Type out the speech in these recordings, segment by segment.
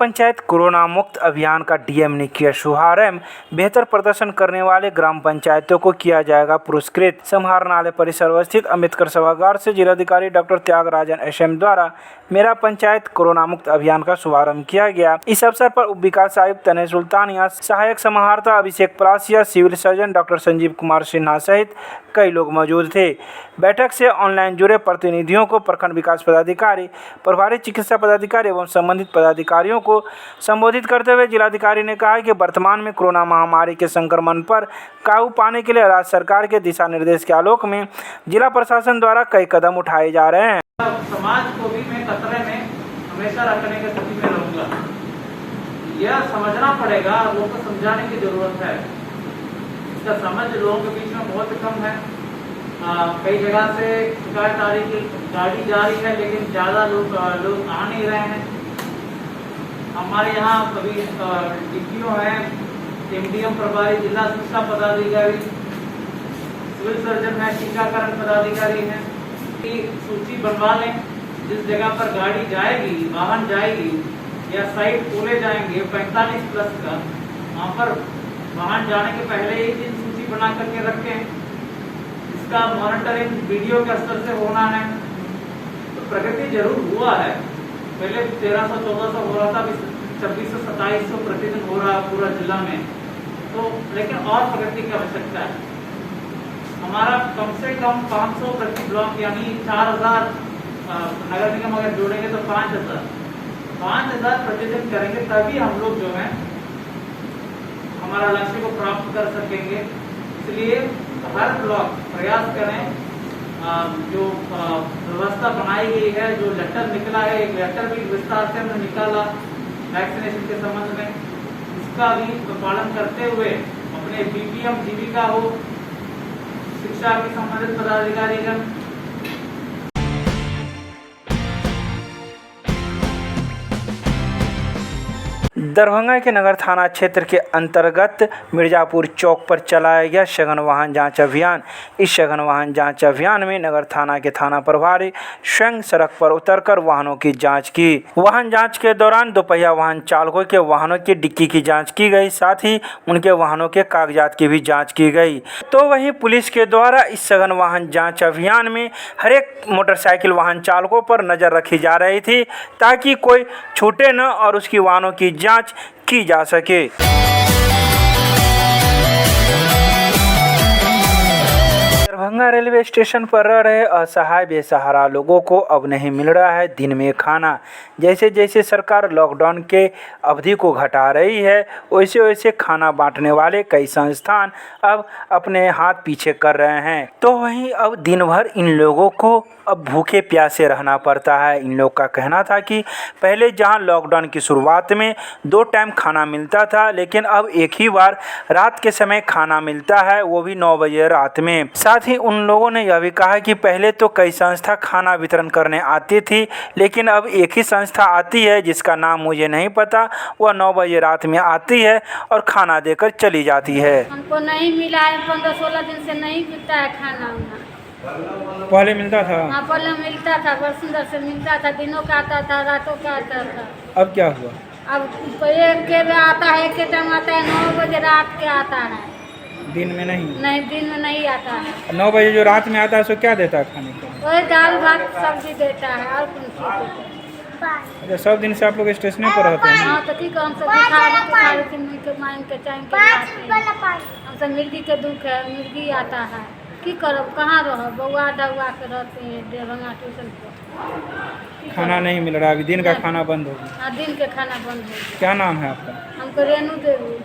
Panchayat corona मुक्त अभियान का डीएम ने किया शुभारंभ। बेहतर प्रदर्शन करने वाले ग्राम पंचायतों को किया जाएगा पुरस्कृत। समाहरणालय परिसर स्थित अम्बेडकर सभागार से जिलाधिकारी डॉक्टर त्यागराजन एसएम द्वारा मेरा पंचायत कोरोना मुक्त अभियान का शुभारंभ किया गया। इस अवसर पर उप विकास आयुक्त तनय सुल्तानिया, सहायक समाहर्ता Abhishek Parasia, civil surgeon doctor Sanjeev Kumar Sinha सहित कई लोग मौजूद थे। बैठक से ऑनलाइन जुड़े प्रतिनिधियों को प्रखंड विकास पदाधिकारी, प्रभारी चिकित्सा पदाधिकारी एवं संबंधित पदाधिकारियों को संबोधित करते हुए जिलाधिकारी ने कहा कि वर्तमान में कोरोना महामारी के संक्रमण पर काबू पाने के लिए राज्य सरकार के दिशा निर्देश के आलोक में जिला प्रशासन द्वारा कई कदम उठाए जा रहे हैं। समाज को भी मैं खतरे में हमेशा रखने की स्थिति में रहूंगा। यह समझना पड़ेगा, लोगों को समझाने की जरूरत है। इसका समझ लोगों के बीच में बहुत कम है। कई जगह से शिकायत आ रही कि गाड़ी जा रही है लेकिन ज़्यादा लोग आ नहीं रहे हैं। हमारे यहाँ कभी डीपीओ है, एमडीएम प्रभारी, जिला शिक्षा पदाधिकारी, सिविल सर्जन है, टीकाकरण पदाधिकारी हैं की सूची बनवा लें। जिस जगह पर गाड़ी जाएगी, वाहन जाएगी या साइट खोले जाएंगे 45 प्लस का, वहाँ पर वाहन जाने के पहले ही दिन सूची बना करके रखें। इसका मॉनिटरिंग वीडियो के स्तर से होना है। तो प्रगति जरूर हुआ है। पहले 1300-1400 हो रहा था, अभी 2600-2700 प्रतिदिन हो रहा है पूरा जिला में। तो लेकिन और प्रगति की आवश्यकता है। हमारा कम से कम 500 प्रति ब्लॉक यानी 4000 नगर निगम अगर जोड़ेंगे तो 5000 प्रतिदिन करेंगे, तभी हम लोग जो है हमारा लक्ष्य को प्राप्त कर सकेंगे। इसलिए हर ब्लॉक प्रयास करें। जो व्यवस्था बनाई गई है, जो लेटर निकला है, एक लेटर भी विस्तार से हमने निकाला वैक्सीनेशन के संबंध में, इसका भी पालन करते हुए अपने बीपीएम जीविका हो, शिक्षा के संबंधित पदाधिकारीगण, दरभंगा के नगर थाना क्षेत्र के अंतर्गत मिर्जापुर चौक पर चलाया गया सघन वाहन जांच अभियान। इस सघन वाहन जांच अभियान में नगर थाना के थाना प्रभारी स्वयं सड़क पर उतरकर वाहनों की जांच की। वाहन जांच के दौरान दोपहिया वाहन चालकों के वाहनों की डिक्की की जांच की गई, साथ ही उनके वाहनों के कागजात की भी जाँच की गई। तो वहीं पुलिस के द्वारा इस सघन वाहन जाँच अभियान में हर एक मोटरसाइकिल वाहन चालकों पर नजर रखी जा रही थी ताकि कोई छूटे न और उसकी वाहनों की जांच की जा सके। दरभंगा रेलवे स्टेशन पर रह रहे असहाय बेसहारा लोगों को अब नहीं मिल रहा है दिन में खाना। जैसे जैसे सरकार लॉकडाउन के अवधि को घटा रही है, वैसे वैसे खाना बांटने वाले कई संस्थान अब अपने हाथ पीछे कर रहे हैं। तो वहीं अब दिन भर इन लोगों को अब भूखे प्यासे रहना पड़ता है। इन लोग का कहना था कि पहले जहां लॉकडाउन की शुरुआत में 2 टाइम खाना मिलता था, लेकिन अब एक ही बार रात के समय खाना मिलता है, वो भी 9 बजे रात में। साथ ही उन लोगों ने यह भी कहा कि पहले तो कई संस्था खाना वितरण करने आती थी, लेकिन अब एक ही संस्था आती है जिसका नाम मुझे नहीं पता। वह 9 बजे रात में आती है और खाना देकर चली जाती है। हमको नहीं मिला है, 15-16 दिन से नहीं मिलता है खाना। पहले मिलता था? हाँ, पहले मिलता था, बहुत सुंदर से मिलता था, दिनों का आता था, रातों का आता था। अब क्या हुआ? अब एक के आता है, एक के टाइम आता है, 9 बजे रात के आता है। दिन में नहीं? नहीं, दिन में नहीं आता है। 9 बजे जो रात में आता है सो क्या देता है खाने को? वही दाल भात सब्जी देता है और कौन चीज़ देता है। अच्छा, सब दिन से आप लोग स्टेशन पर रहते हैं? हाँ, तो ठीक है, हम सब दिखा के मांग के चाय के हम सब मिर्गी के दुख है, मिर्गी आता है, की करब, कहाँ रह, बउआ डउआ के रहते हैं दरभंगा ट्यूशन पर। खाना नहीं मिल रहा अभी? दिन का खाना बंद हो गया? हाँ, दिन के खाना बंद हो गया। क्या नाम है आपका? हमको रेणु देवी।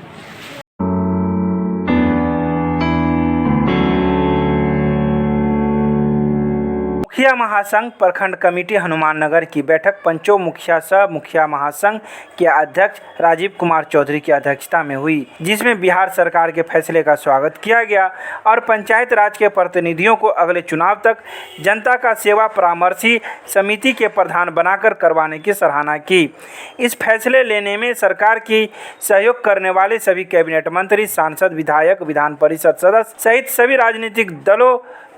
मुखिया महासंघ प्रखंड कमेटी हनुमान नगर की बैठक पंचों मुखिया सह मुखिया महासंघ के अध्यक्ष राजीव कुमार चौधरी की अध्यक्षता में हुई, जिसमें बिहार सरकार के फैसले का स्वागत किया गया और पंचायत राज के प्रतिनिधियों को अगले चुनाव तक जनता का सेवा परामर्शी समिति के प्रधान बनाकर करवाने की सराहना की। इस फैसले लेने में सरकार की सहयोग करने वाले सभी कैबिनेट मंत्री, सांसद, विधायक, विधान परिषद सदस्य सहित सभी राजनीतिक दलों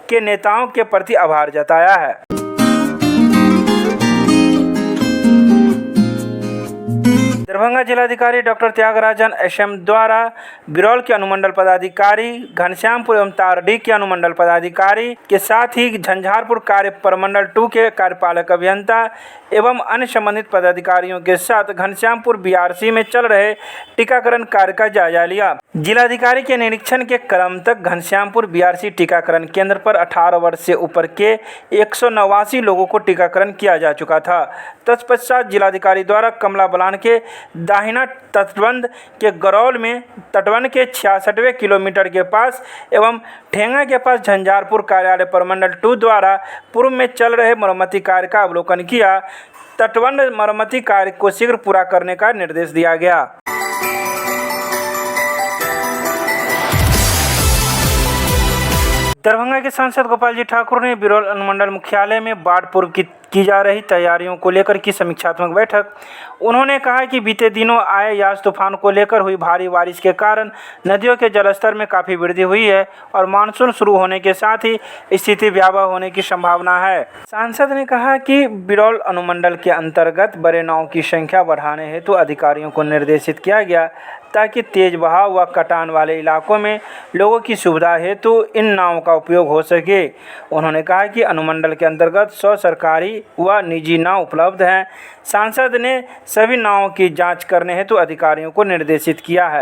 के नेताओं के प्रति आभार जताया है। दरभंगा जिलाधिकारी डॉक्टर त्यागराजन एसएम द्वारा बिरौल के अनुमंडल पदाधिकारी, घनश्यामपुर एवं तारडीह के अनुमंडल पदाधिकारी के साथ ही झंझारपुर कार्य प्रमंडल 2 के कार्यपालक अभियंता एवं अन्य संबंधित पदाधिकारियों के साथ घनश्यामपुर बीआरसी में चल रहे टीकाकरण कार्य का जायजा लिया। जिलाधिकारी के निरीक्षण के क्रम तक घनश्यामपुर बीआरसी टीकाकरण केंद्र पर 18 वर्ष से ऊपर के 189 लोगों को टीकाकरण किया जा चुका था। तत्पश्चात जिलाधिकारी द्वारा कमला बलान के दाहिना तटबंध के गरौल में तटबंध के 66वें किलोमीटर के पास एवं ठेंगा के पास झंझारपुर कार्यालय प्रमंडल 2 द्वारा पूर्व में चल रहे मरम्मती कार्य का अवलोकन किया। तटबंध मरम्मती कार्य को शीघ्र पूरा करने का निर्देश दिया गया। दरभंगा के सांसद गोपाल जी ठाकुर ने बिरौल अनुमंडल मुख्यालय में बाढ़ पूर्व की जा रही तैयारियों को लेकर की समीक्षात्मक बैठक। उन्होंने कहा कि बीते दिनों आए यास तूफान को लेकर हुई भारी बारिश के कारण नदियों के जलस्तर में काफ़ी वृद्धि हुई है और मानसून शुरू होने के साथ ही स्थिति भयावह होने की संभावना है। सांसद ने कहा कि बिरौल अनुमंडल के अंतर्गत बड़े नाव की संख्या बढ़ाने हेतु अधिकारियों को निर्देशित किया गया ताकि तेज बहाव व कटान वाले इलाकों में लोगों की सुविधा हेतु इन नावों का उपयोग हो सके। उन्होंने कहा कि अनुमंडल के अंतर्गत 100 सरकारी व निजी नाव उपलब्ध हैं। सांसद ने सभी नावों की जांच करने हेतु अधिकारियों को निर्देशित किया है।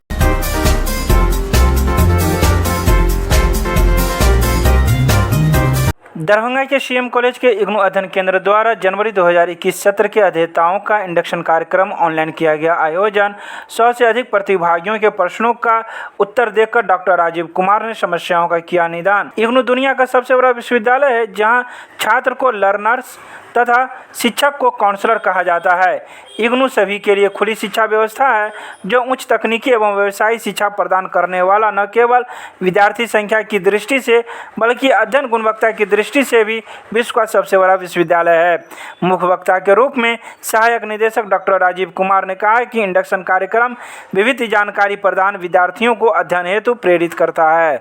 दरभंगा के सीएम कॉलेज के इग्नू अध्ययन केंद्र द्वारा जनवरी 2021 सत्र के अध्येताओं का इंडक्शन कार्यक्रम ऑनलाइन किया गया आयोजन। 100 से अधिक प्रतिभागियों के प्रश्नों का उत्तर देकर डॉक्टर राजीव कुमार ने समस्याओं का किया निदान। इग्नू दुनिया का सबसे बड़ा विश्वविद्यालय है जहां छात्र को लर्नर्स तथा शिक्षक को काउंसलर कहा जाता है। इग्नू सभी के लिए खुली शिक्षा व्यवस्था है जो उच्च तकनीकी एवं व्यवसायिक शिक्षा प्रदान करने वाला न केवल विद्यार्थी संख्या की दृष्टि से बल्कि अध्ययन गुणवत्ता की दृष्टि से भी विश्व का सबसे बड़ा विश्वविद्यालय है। मुख्य वक्ता के रूप में सहायक निदेशक डॉक्टर राजीव कुमार ने कहा कि इंडक्शन कार्यक्रम विविध जानकारी प्रदान विद्यार्थियों को अध्ययन हेतु प्रेरित करता है।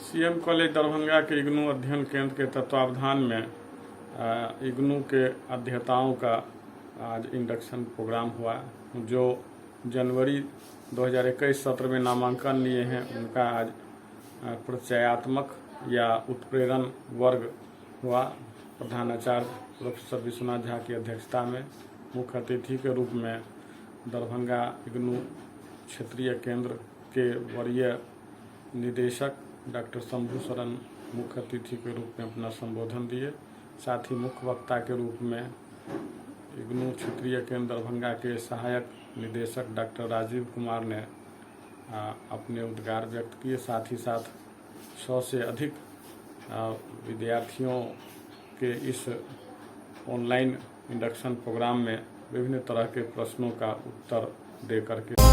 सीएम कॉलेज दरभंगा के इग्नू अध्ययन केंद्र के तत्वावधान में इग्नू के अध्येताओं का आज इंडक्शन प्रोग्राम हुआ। जो जनवरी 2021 सत्र में नामांकन लिए हैं उनका आज परिचयात्मक या उत्प्रेरण वर्ग हुआ। प्रधानाचार्य प्रोफेसर विश्वनाथ झा की अध्यक्षता में मुख्य अतिथि के रूप में दरभंगा इग्नू क्षेत्रीय केंद्र के वरीय निदेशक डॉक्टर शंभू शरण मुख्य अतिथि के रूप में अपना संबोधन दिए। साथ ही मुख्य वक्ता के रूप में इग्नू क्षेत्रीय केंद्र दरभंगा के सहायक निदेशक डॉक्टर राजीव कुमार ने अपने उद्गार व्यक्त किए। साथ ही साथ 100 से अधिक विद्यार्थियों के इस ऑनलाइन इंडक्शन प्रोग्राम में विभिन्न तरह के प्रश्नों का उत्तर दे करके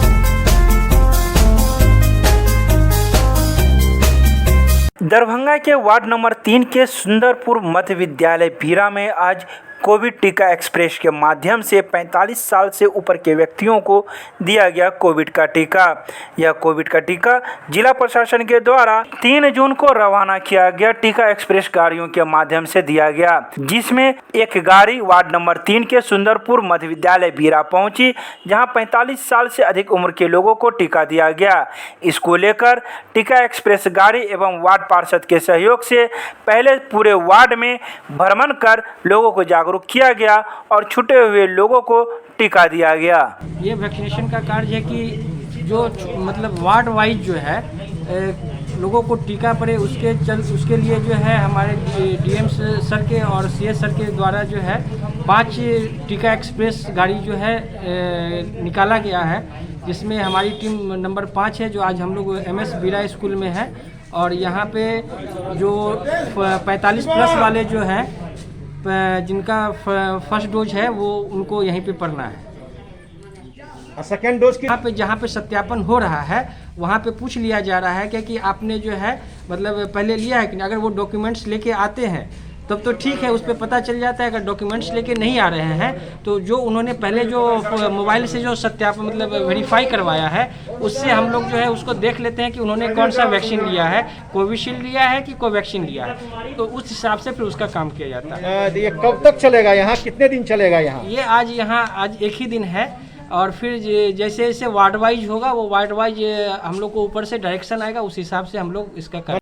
दरभंगा के वार्ड नंबर 3 के सुंदरपुर मध्य विद्यालय बीरा में आज कोविड टीका एक्सप्रेस के माध्यम से 45 साल से ऊपर के व्यक्तियों को दिया गया कोविड का टीका। यह कोविड का टीका जिला प्रशासन के द्वारा 3 जून को रवाना किया गया टीका एक्सप्रेस गाड़ियों के माध्यम से दिया गया, जिसमें एक गाड़ी वार्ड नंबर 3 के सुंदरपुर मध्य विद्यालय बीरा पहुंची, जहां 45 साल से अधिक उम्र के लोगों को टीका दिया गया। इसको लेकर टीका एक्सप्रेस गाड़ी एवं वार्ड पार्षद के सहयोग से पहले पूरे वार्ड में भ्रमण कर लोगों को जागरूक किया गया और छूटे हुए लोगों को टीका दिया गया। ये वैक्सीनेशन का कार्य है कि जो मतलब वार्ड वाइज जो है लोगों को टीका पड़े उसके लिए जो है हमारे डीएम सर के और सीएस सर के द्वारा जो है 5 टीका एक्सप्रेस गाड़ी जो है निकाला गया है, जिसमें हमारी टीम नंबर 5 है जो आज हम लोग MS बीरा स्कूल में है। और यहाँ पे जो 45 प्लस वाले जो हैं जिनका फर्स्ट डोज है वो उनको यहीं पे पढ़ना है। सेकेंड डोज की यहाँ पे जहाँ पे सत्यापन हो रहा है वहाँ पे पूछ लिया जा रहा है कि आपने जो है मतलब पहले लिया है कि नहीं। अगर वो डॉक्यूमेंट्स लेके आते हैं तब तो ठीक है, उस पर पता चल जाता है। अगर डॉक्यूमेंट्स लेके नहीं आ रहे हैं तो जो उन्होंने पहले जो मोबाइल से जो सत्यापन मतलब वेरीफाई करवाया है उससे हम लोग जो है उसको देख लेते हैं कि उन्होंने कौन सा वैक्सीन लिया है, कोविशील्ड लिया है कि कोवैक्सीन लिया है, तो उस हिसाब से फिर उसका काम किया जाता है। ये कब तक चलेगा यहाँ, कितने दिन चलेगा यहाँ? ये आज एक ही दिन है और फिर जैसे जैसे वार्ड वाइज होगा वो वार्ड वाइज हम लोग को ऊपर से डायरेक्शन आएगा, उस हिसाब से हम लोग इसका कर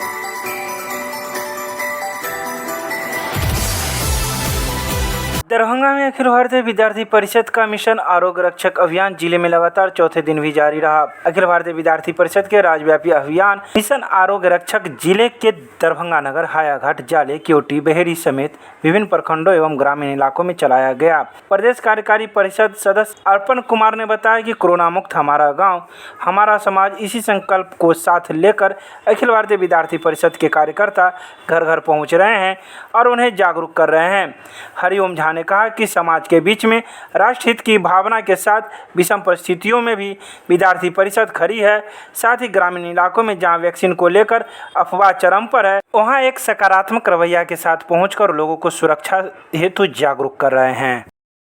दरभंगा में अखिल भारतीय विद्यार्थी परिषद का मिशन आरोग्य रक्षक अभियान जिले में लगातार चौथे दिन भी जारी रहा। अखिल भारतीय विद्यार्थी परिषद के राज्यव्यापी अभियान मिशन आरोग्य रक्षक जिले के दरभंगा नगर, हायाघाट, जाले, केवटी, बहेरी समेत विभिन्न प्रखंडों एवं ग्रामीण इलाकों में चलाया गया। प्रदेश कार्यकारी परिषद सदस्य अर्पण कुमार ने बताया कि कोरोना मुक्त हमारा गाँव हमारा समाज, इसी संकल्प को साथ लेकर अखिल भारतीय विद्यार्थी परिषद के कार्यकर्ता घर घर पहुँच रहे हैं और उन्हें जागरूक कर रहे हैं। हरिओम झा ने कहा कि समाज के बीच में राष्ट्रहित की भावना के साथ विषम परिस्थितियों में भी विद्यार्थी परिषद खड़ी है। साथ ही ग्रामीण इलाकों में जहां वैक्सीन को लेकर अफवाह चरम पर है, वहां एक सकारात्मक रवैया के साथ पहुंचकर लोगों को सुरक्षा हेतु जागरूक कर रहे हैं।